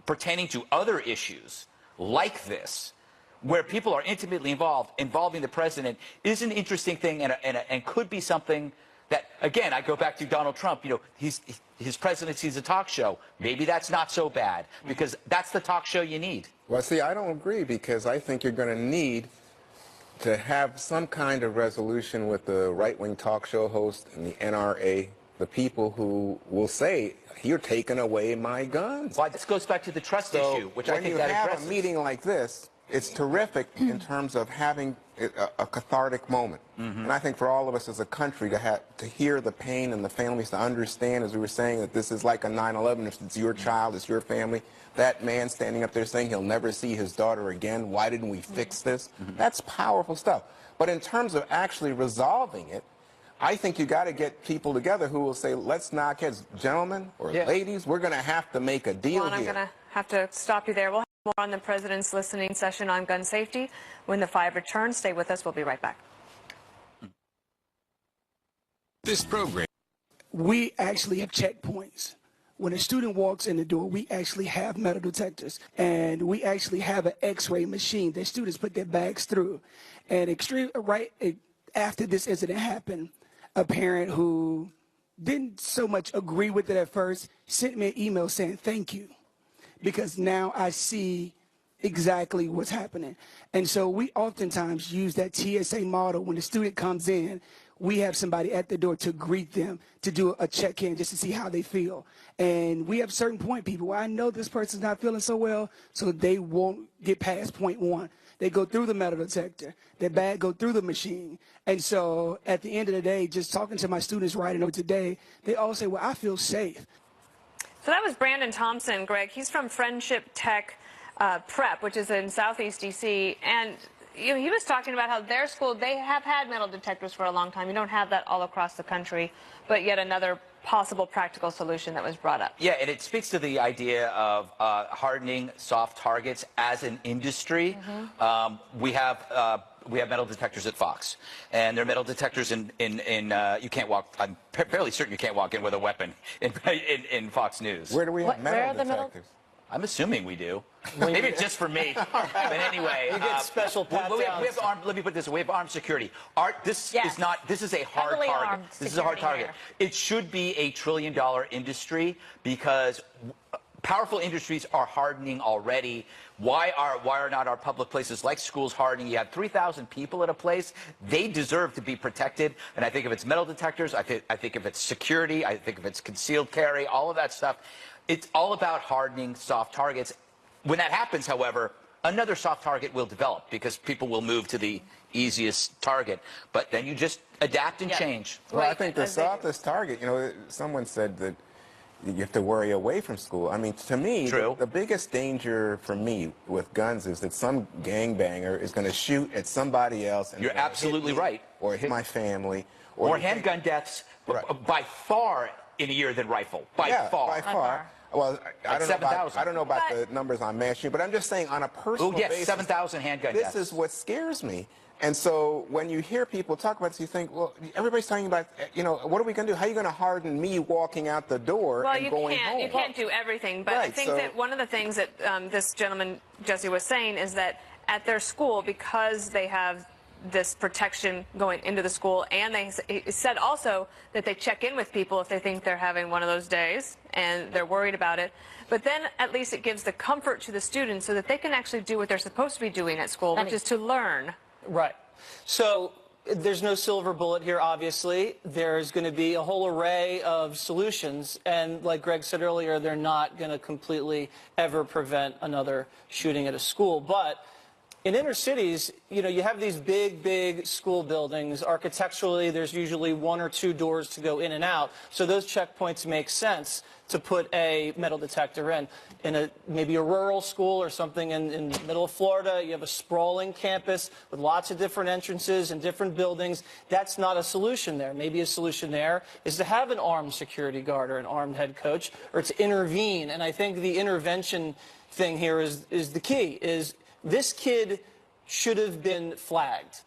S15: pertaining to other issues like this, where people are intimately involving the president, is an interesting thing and could be something that, again, I go back to Donald Trump. His presidency is a talk show. Maybe that's not so bad, because that's the talk show you need.
S17: Well, see, I don't agree, because I think you're going to need to have some kind of resolution with the right-wing talk show host and the NRA, the people who will say, "You're taking away my guns."
S15: Well, this goes back to the trust issue, which I think that
S17: when you have
S15: addresses.
S17: a meeting like this, it's terrific in terms of having a cathartic moment. And I think for all of us as a country to hear the pain and the families, to understand, as we were saying, that this is like a 9/11. If it's your child, it's your family. That man standing up there saying he'll never see his daughter again. Why didn't we fix this? That's powerful stuff. But in terms of actually resolving it, I think you got to get people together who will say, "Let's knock heads, gentlemen or ladies. We're going to have to make a deal
S13: Juan, I'm
S17: here."
S13: going to have to stop you there. We'll have more on the president's listening session on gun safety when the 5 returns. Stay with us. We'll be right back.
S1: This program.
S6: We actually have checkpoints. When a student walks in the door, we actually have metal detectors, and we actually have an X-ray machine that students put their bags through. And right after this incident happened, a parent who didn't so much agree with it at first sent me an email saying thank you, because now I see exactly what's happening. And so we oftentimes use that TSA model. When the student comes in, we have somebody at the door to greet them, to do a check-in just to see how they feel. And we have certain point people where I know this person's not feeling so well, so they won't get past point 1. They go through the metal detector. Their bag go through the machine. And so at the end of the day, just talking to my students right now today, they all say, well, I feel safe.
S13: So that was Brandon Thompson, Greg. He's from Friendship Tech Prep, which is in Southeast D.C., and he was talking about how their school, they have had metal detectors for a long time. You don't have that all across the country, but yet another possible practical solution that was brought up.
S15: Yeah, and it speaks to the idea of hardening soft targets as an industry. We have metal detectors at Fox, and they're metal detectors in you can't walk. I'm fairly certain you can't walk in with a weapon in Fox News.
S17: Where do we have metal detectors?
S15: I'm assuming we do. Maybe it's just for me. But anyway,
S14: you get special pat
S15: we have armed. Let me put it this way: we have armed security. This is not. This is a hard
S18: Heavily
S15: target.
S18: armed
S15: This is a hard
S18: security
S15: target.
S18: here.
S15: It should be a $1 trillion industry, because powerful industries are hardening already. Why are not our public places like schools hardening? You have 3,000 people at a place. They deserve to be protected. And I think if it's metal detectors, I think if it's security, I think if it's concealed carry, all of that stuff, it's all about hardening soft targets. When that happens, however, another soft target will develop, because people will move to the easiest target. But then you just adapt and change.
S17: Well, I think the softest target, someone said that you have to worry away from school. I mean, to me, the biggest danger for me with guns is that some gangbanger is going to shoot at somebody else. And
S15: You're absolutely right.
S17: Or hit my family.
S15: More handgun deaths by far in a year than rifle. By far.
S17: By far. Well, I don't know about,
S15: 7,000.
S17: I don't know about the numbers on mass shooting, but I'm just saying on a personal
S15: Oh, yes,
S17: basis.
S15: 7,000 handgun
S17: This
S15: deaths.
S17: is what scares me. And so when you hear people talk about this, you think, well, everybody's talking about, you know, what are we going to do? How are you going to harden me walking out the door
S13: Well,
S17: and going home?
S13: you can't do everything, but I
S17: Right,
S13: think
S17: so-
S13: that one of the things that this gentleman, Jesse, was saying is that at their school, because they have this protection going into the school, and he said also that they check in with people if they think they're having one of those days and they're worried about it. But then at least it gives the comfort to the students so that they can actually do what they're supposed to be doing at school, which is to learn.
S14: Right. So there's no silver bullet here, obviously. There's going to be a whole array of solutions. And like Greg said earlier, they're not going to completely ever prevent another shooting at a school. But in inner cities, you know, you have these big school buildings. Architecturally, there's usually 1 or 2 doors to go in and out. So those checkpoints make sense to put a metal detector in. In maybe a rural school or something in the middle of Florida, you have a sprawling campus with lots of different entrances and different buildings. That's not a solution there. Maybe a solution there is to have an armed security guard or an armed head coach, or to intervene. And I think the intervention thing here is the key, is this kid should have been flagged.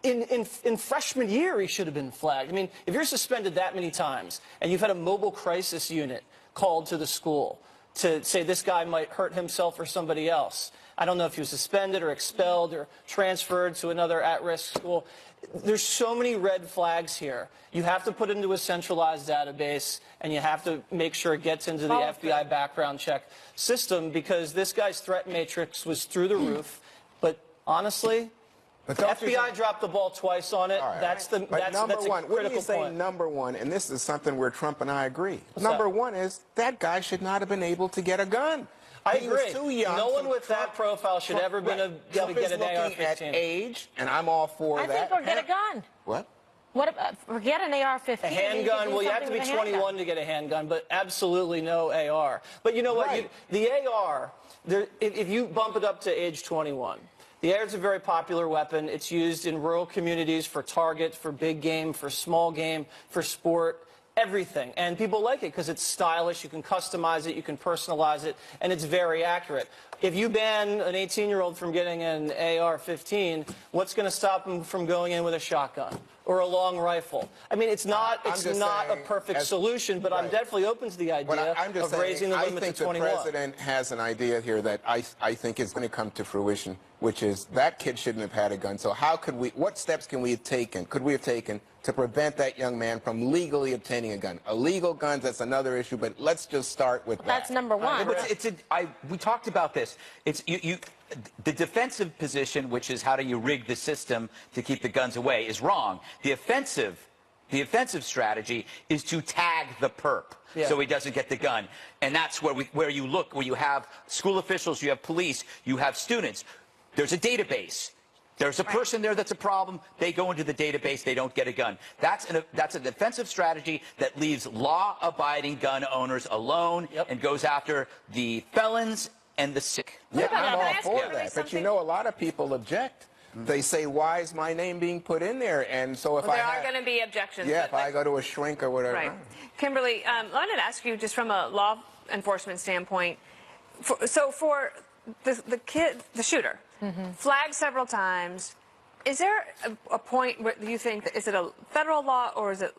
S14: In freshman year, he should have been flagged. I mean, if you're suspended that many times and you've had a mobile crisis unit called to the school to say this guy might hurt himself or somebody else, I don't know if he was suspended or expelled or transferred to another at-risk school. There's so many red flags here. You have to put it into a centralized database, and you have to make sure it gets into the FBI background check system, because this guy's threat matrix was through the roof. But honestly,
S17: But
S14: the
S17: don't you
S14: FBI
S17: think-
S14: dropped the ball twice on it.
S17: All right.
S14: That's
S17: But
S14: a
S17: number one, what do
S14: critical
S17: you say
S14: point.
S17: number one, and this is something where Trump and I agree.
S14: What's
S17: Number
S14: that?
S17: one is that guy should not have been able to get a gun.
S14: I
S17: He was
S14: agree.
S17: too young.
S14: No one
S17: So
S14: with that profile should ever been able to
S17: Trump
S14: get
S17: is
S14: an
S17: looking
S14: AR-15.
S17: at age, and I'm all for
S18: I
S17: that.
S18: think or get a gun.
S17: What?
S18: What about, forget an AR-15.
S14: A handgun, well, you have to be 21 to get a handgun, but absolutely no AR. But you know what?
S17: Right.
S14: The AR, if you bump it up to age 21, the AR is a very popular weapon. It's used in rural communities for target, for big game, for small game, for sport, everything. And people like it because it's stylish, you can customize it, you can personalize it, and it's very accurate. If you ban an 18-year-old from getting an AR-15, what's going to stop him from going in with a shotgun or a long rifle? I mean, it's not
S17: I'm just
S14: a
S17: saying,
S14: perfect
S17: as-
S14: solution, but I'm
S17: right.
S14: definitely open to the
S17: But
S14: idea
S17: I'm just
S14: of raising the
S17: saying,
S14: limit
S17: I think
S14: to 21.
S17: the president has an idea here that I think is going to come to fruition, which is that kid shouldn't have had a gun. So what steps could we have taken to prevent that young man from legally obtaining a gun? Illegal guns, that's another issue, but let's just start with that.
S18: That's number one.
S15: We talked about this. It's the defensive position, which is how do you rig the system to keep the guns away, is wrong. The offensive strategy is to tag the perp so he doesn't get the gun. And that's where you look, where you have school officials, you have police, you have students. There's a database. There's a person there that's a problem. They go into the database. They don't get a gun. That's a defensive strategy that leaves law-abiding gun owners alone and goes after the felons and the sick.
S17: Yeah, I'm all for
S13: everybody
S17: that. But you
S13: something?
S17: know, a lot of people object. They say, why is my name being put in there? And so if
S13: Well, there
S17: I
S13: are going to be objections.
S17: yeah,
S13: but
S17: if I go to a shrink or whatever.
S13: Right. Kimberly, I wanted to ask you, just from a law enforcement standpoint, for the shooter, flagged several times, is there a point where you think, is it a federal law or is it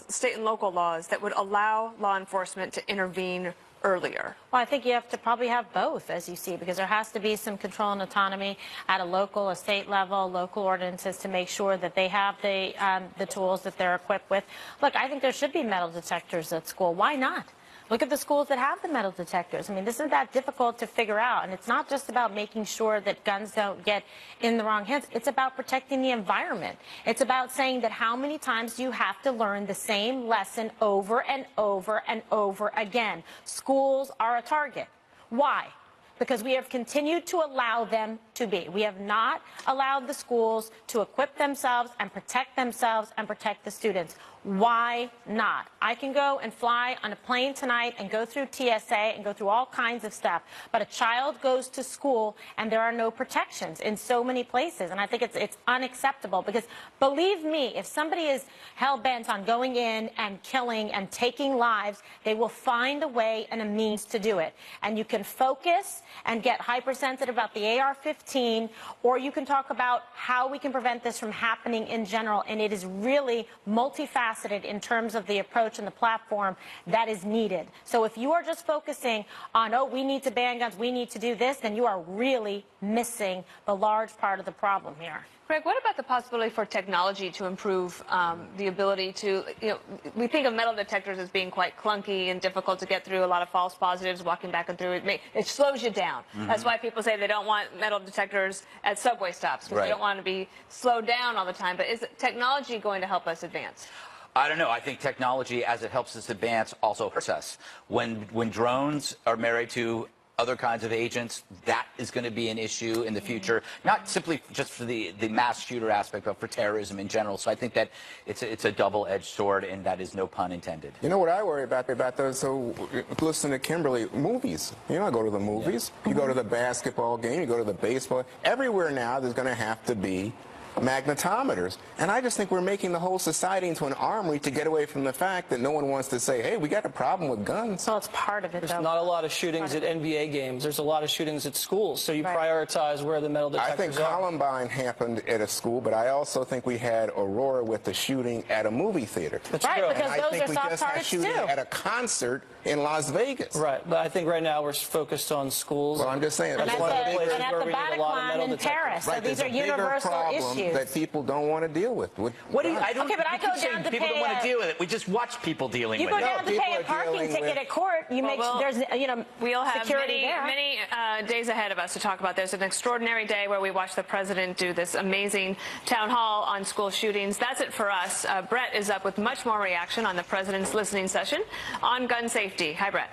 S13: state and local laws that would allow law enforcement to intervene earlier?
S18: Well, I think you have to probably have both, as you see, because there has to be some control and autonomy at a local, a state level, local ordinances to make sure that they have the tools that they're equipped with. Look, I think there should be metal detectors at school. Why not? Look at the schools that have the metal detectors. I mean, this isn't that difficult to figure out. And it's not just about making sure that guns don't get in the wrong hands. It's about protecting the environment. It's about saying that how many times do you have to learn the same lesson over and over and over again? Schools are a target. Why? Because we have continued to allow them to be. We have not allowed the schools to equip themselves and protect the students. Why not? I can go and fly on a plane tonight and go through TSA and go through all kinds of stuff, but a child goes to school and there are no protections in so many places, and I think it's unacceptable, because believe me, if somebody is hell-bent on going in and killing and taking lives, they will find a way and a means to do it. And you can focus and get hypersensitive about the AR-15, or you can talk about how we can prevent this from happening in general, and it is really multifaceted in terms of the approach and the platform that is needed. So if you are just focusing on, oh, we need to ban guns, we need to do this, then you are really missing the large part of the problem here.
S13: Greg, what about the possibility for technology to improve the ability to, we think of metal detectors as being quite clunky and difficult to get through, a lot of false positives, walking back and through it. It slows you down. That's why people say they don't want metal detectors at subway stops, because they don't want to be slowed down all the time. But is technology going to help us advance?
S15: I don't know. I think technology, as it helps us advance, also hurts us. When drones are married to other kinds of agents, that is going to be an issue in the future, not simply just for the mass shooter aspect, but for terrorism in general. So I think that it's a double-edged sword, and that is no pun intended.
S17: You know what I worry about those, so listen to Kimberly, movies. You don't go to the movies. You go to the basketball game, you go to the baseball. Everywhere now there's going to have to be magnetometers. And I just think we're making the whole society into an armory to get away from the fact that no one wants to say, hey, we got a problem with guns.
S18: Well, it's part of it,
S14: There's
S18: though.
S14: not a lot of shootings at NBA games. There's a lot of shootings at schools. So you prioritize where the metal detectors
S17: I think Columbine happened at a school, but I also think we had Aurora with the shooting at a movie theater.
S14: That's true.
S18: Because
S17: and I
S18: those
S17: think
S18: are
S17: we
S18: soft
S17: just had
S18: targets,
S17: shooting
S18: too.
S17: at a concert in Las Vegas.
S14: Right, but I think right now we're focused on schools.
S17: Well, I'm just saying,
S14: That's
S17: that's
S14: one of the
S17: bigger-
S14: places
S18: and at
S14: where
S18: the
S14: we need a lot of
S18: Bataclan
S14: metal
S18: in
S14: detectors.
S18: Paris. So
S17: Right,
S18: these
S17: there's
S18: are
S17: a bigger
S18: universal
S17: problem
S18: issues.
S17: that people don't want to deal with.
S15: What do you? I don't.
S18: Okay, but I
S15: you
S18: go
S15: keep saying
S18: down to
S15: people
S18: pay
S15: don't want
S18: a-
S15: to deal with it. We just watch people dealing
S18: You
S15: with
S18: go
S15: it.
S18: down to pay a parking ticket at court, you make there's
S13: We'll have
S18: security
S13: many
S18: there.
S13: days ahead of us to talk about this. An extraordinary day where we watch the president do this amazing town hall on school shootings. That's it for us. Brett is up with much more reaction on the president's listening session on gun safety. Hi, Brett.